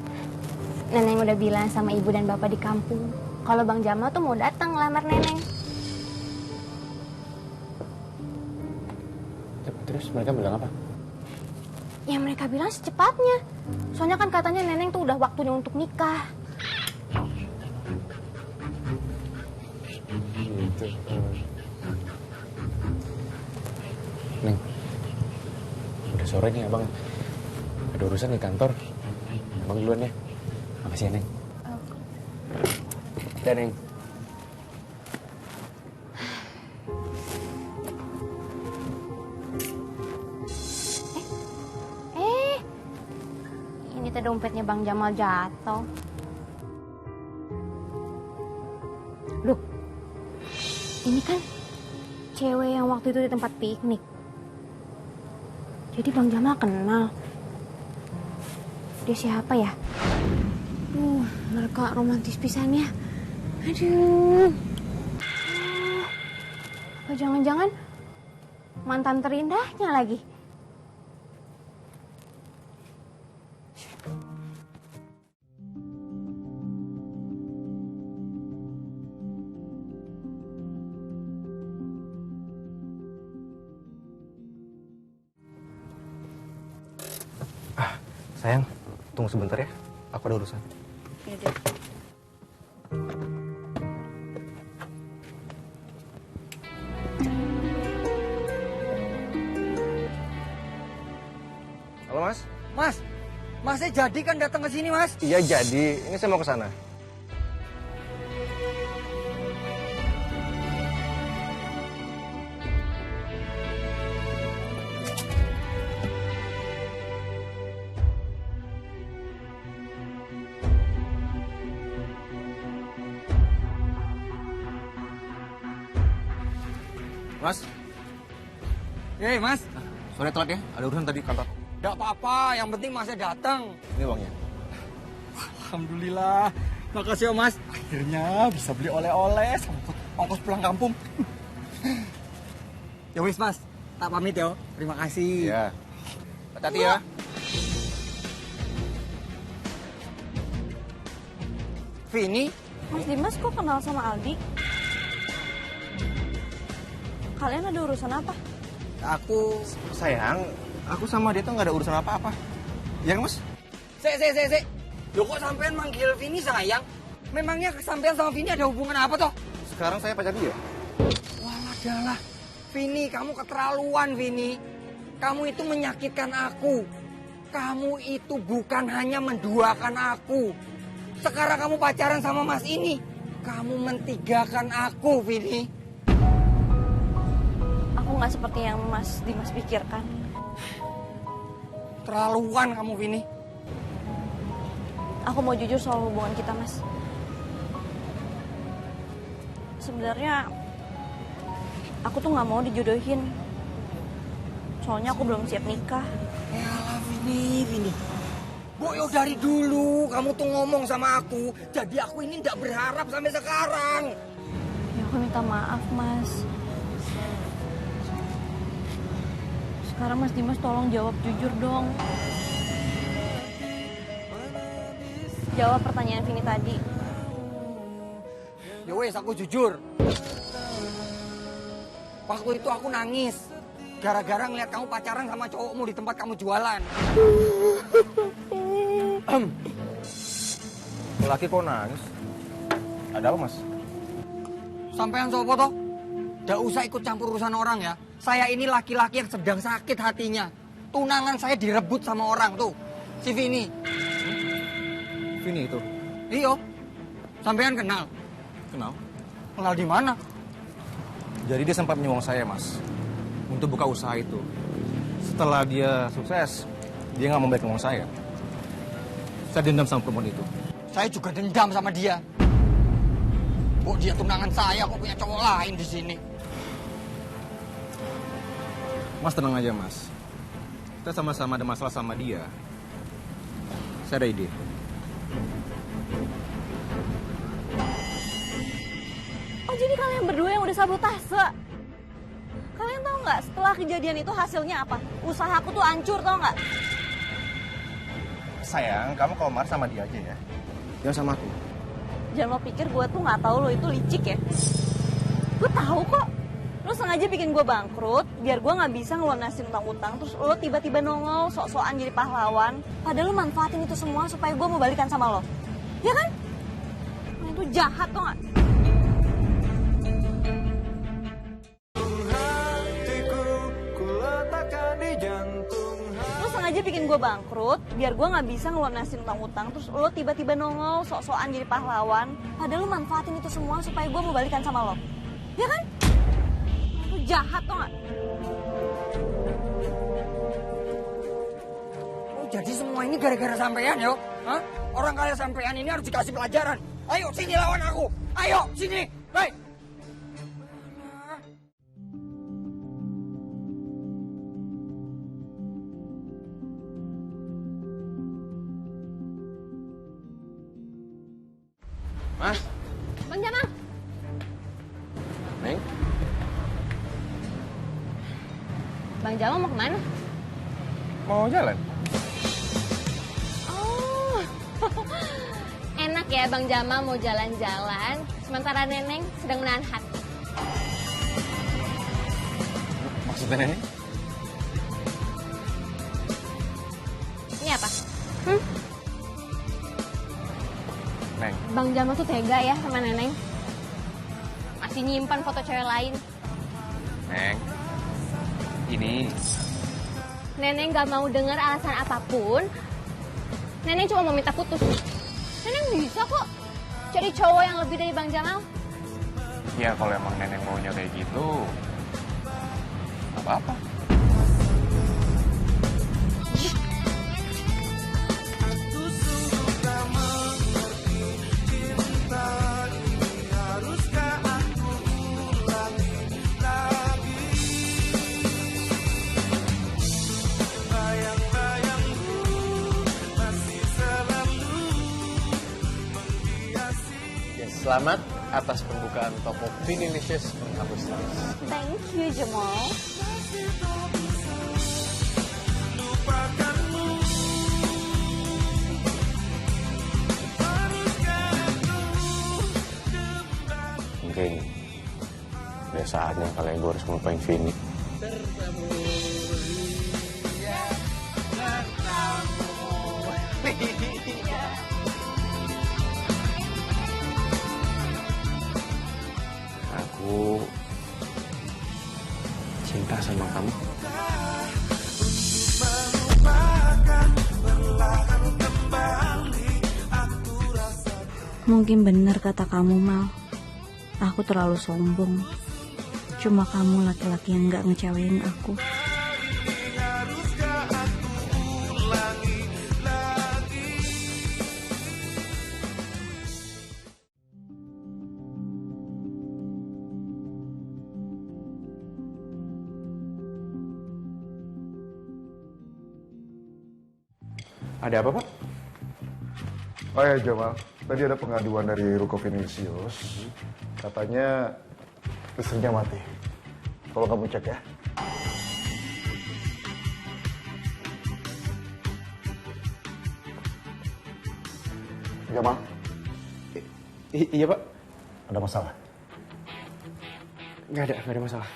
Neneng udah bilang sama ibu dan bapak di kampung kalau Bang Jamal tuh mau datang ngelamar Neneng. Terus mereka bilang apa? Ya mereka bilang secepatnya. Soalnya kan katanya Neneng tuh udah waktunya untuk nikah. Gitu. Neng, udah sore nih abang. Ada urusan di kantor. Abang duluan ya. Makasih ya, Neng. Dan Neng. Ini tuh dompetnya Bang Jamal jatuh. Ini kan cewek yang waktu itu di tempat piknik. Jadi Bang Jamal kenal. Dia siapa ya? Mereka romantis pisan ya. Aduh. Apa jangan-jangan mantan terindahnya lagi? Sayang, tunggu sebentar ya. Aku ada urusan. Yaudah. Halo Mas? Masnya jadi kan datang ke sini, Mas? Iya jadi, ini saya mau ke sana. Mas, Mas. sorry telat ya. Ada urusan tadi kantor. Gak apa-apa, yang penting Masnya datang. Ini uangnya. Alhamdulillah. Makasih ya, Mas. Akhirnya bisa beli oleh-oleh sama ongkos pulang kampung. Ya wis, Mas. Tak pamit ya. Terima kasih. Iya. Hati-hati ya. Vini, Mas Dimas kok kenal sama Aldi? Kalian ada urusan apa? Sayang, aku sama dia tuh nggak ada urusan apa-apa. Ya kan, Mas? Sek. Loh kok sampean manggil Vini sayang? Memangnya sampean sama Vini ada hubungan apa toh? Sekarang saya pacar dia. Walah, Vini, kamu keterlaluan, Vini. Kamu itu menyakitkan aku. Kamu itu bukan hanya menduakan aku. Sekarang kamu pacaran sama Mas ini. Kamu mentigakan aku, Vini. Aku nggak seperti yang Mas Dimas pikirkan. Terlaluan kamu, Vini. Aku mau jujur soal hubungan kita, Mas. Sebenarnya aku tuh nggak mau dijodohin. Soalnya aku belum siap nikah. Yalah, Vini. Boyo dari dulu kamu tuh ngomong sama aku. Jadi aku ini nggak berharap sampai sekarang. Ya aku minta maaf, Mas. Sekarang Mas Dimas tolong jawab jujur dong. Jawab pertanyaan Vini tadi. Ya wes, aku jujur. Waktu itu aku nangis. Gara-gara ngeliat kamu pacaran sama cowokmu di tempat kamu jualan. Laki kok nangis? Ada apa, Mas? Sampean sopo toh? Nggak usah ikut campur urusan orang ya. Saya ini laki-laki yang sedang sakit hatinya. Tunangan saya direbut sama orang tuh. Si Vini. Vini itu? Iyo. Sampean kenal? Kenal. Kenal di mana? Jadi dia sempat menyuang saya, Mas. Untuk buka usaha itu. Setelah dia sukses, dia nggak mau balik uang saya. Saya dendam sama perempuan itu. Saya juga dendam sama dia. Kok dia tunangan saya, kok punya cowok lain di sini? Mas tenang aja, Mas. Kita sama-sama ada masalah sama dia. Saya ada ide. Oh, jadi kalian berdua yang udah sabotase? Kalian tahu nggak setelah kejadian itu hasilnya apa? Usahaku tuh hancur, tau nggak? Sayang, kamu kalau marah sama dia aja ya. Jangan sama aku. Jangan lo pikir gue tuh nggak tahu lo itu licik ya. Gue tahu kok. Lo sengaja bikin gue bangkrut biar gue nggak bisa ngelunasin utang-utang. Terus lo tiba-tiba nongol sok-sokan jadi pahlawan. Padahal lo manfaatin itu semua supaya gue mau balikan sama lo. Ya kan? Lo itu jahat tau nggak? Lo sengaja bikin gue bangkrut biar gue nggak bisa ngelunasin utang-utang. Terus lo tiba-tiba nongol sok-sokan jadi pahlawan. Padahal lo manfaatin itu semua supaya gue mau balikan sama lo. Ya kan? Lo jahat tau gak? Oh, jadi semua ini gara-gara sampean yo? Hah? Orang kaya sampean ini harus dikasih pelajaran. Ayo sini lawan aku. Ayo sini. Hei. Mas. Bang Jamal. Neng. Bang Jamal mau kemana? Mau jalan? Oh, enak ya Bang Jamal mau jalan-jalan, sementara Neneng sedang menahan hati. Maksudnya Neneng? Ini apa? Neng. Bang Jamal tuh tega ya sama Neneng. Masih nyimpan foto cewek lain. Neng. Ini. Neneng gak mau dengar alasan apapun. Neneng cuma mau minta putus. Neneng bisa kok cari cowok yang lebih dari Bang Jamal. Ya kalau emang Neneng maunya kayak gitu, nggak apa-apa. Selamat atas pembukaan toko Vinilicious Menghapus Tangis. Thank you, Jamal. Mungkin udah saatnya kalian gue harus ngelupain Vini. Aku cinta sama kamu. Mungkin benar kata kamu, Mal. Aku terlalu sombong. Cuma kamu laki-laki yang gak ngecewain aku. Ada apa, Pak? Oh ya, Jamal. Tadi ada pengaduan dari Ruko Vinicius. Katanya listriknya mati. Tolong kamu cek ya. Jamal. Iya, Pak. Ada masalah? Nggak ada masalah.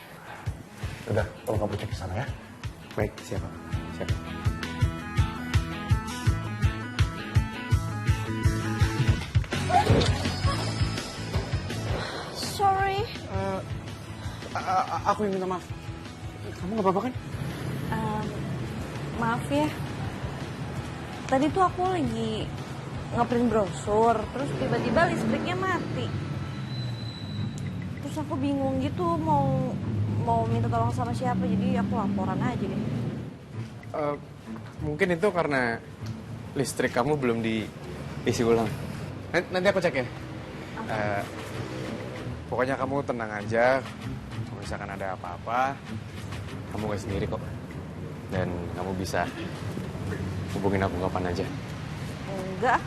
Udah, tolong kamu cek ke sana ya. Baik, siap, Pak. Siap. Sorry. Aku yang minta maaf. Kamu nggak apa-apa kan? Maaf ya. Tadi tuh aku lagi ngeprint brosur, terus tiba-tiba listriknya mati. Terus aku bingung gitu mau minta tolong sama siapa, jadi aku laporan aja deh. Mungkin itu karena listrik kamu belum diisi ulang. Nanti aku cek ya. Pokoknya kamu tenang aja. Kalau misalkan ada apa-apa, kamu gak sendiri kok. Dan kamu bisa hubungin aku kapan aja. Enggak.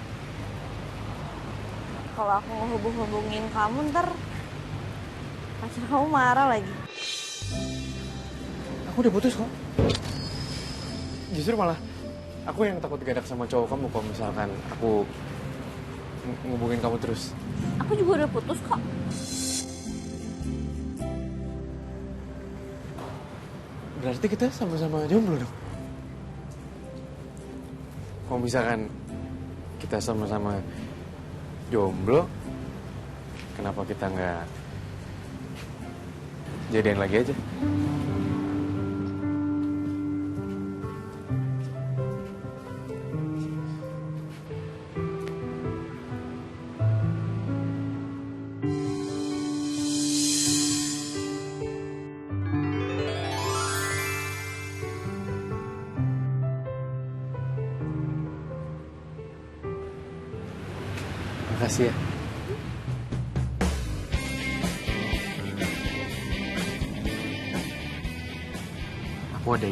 Kalau aku hubungin kamu ntar pacar kamu marah lagi. Aku udah putus kok. Justru malah aku yang takut digadak sama cowok kamu kalau misalkan aku ngubungin kamu terus. Aku juga udah putus kok. Berarti kita sama-sama jomblo dong. Kalau misalkan kita sama-sama jomblo, kenapa kita nggak jadian lagi aja? Makasih ya. Aku ada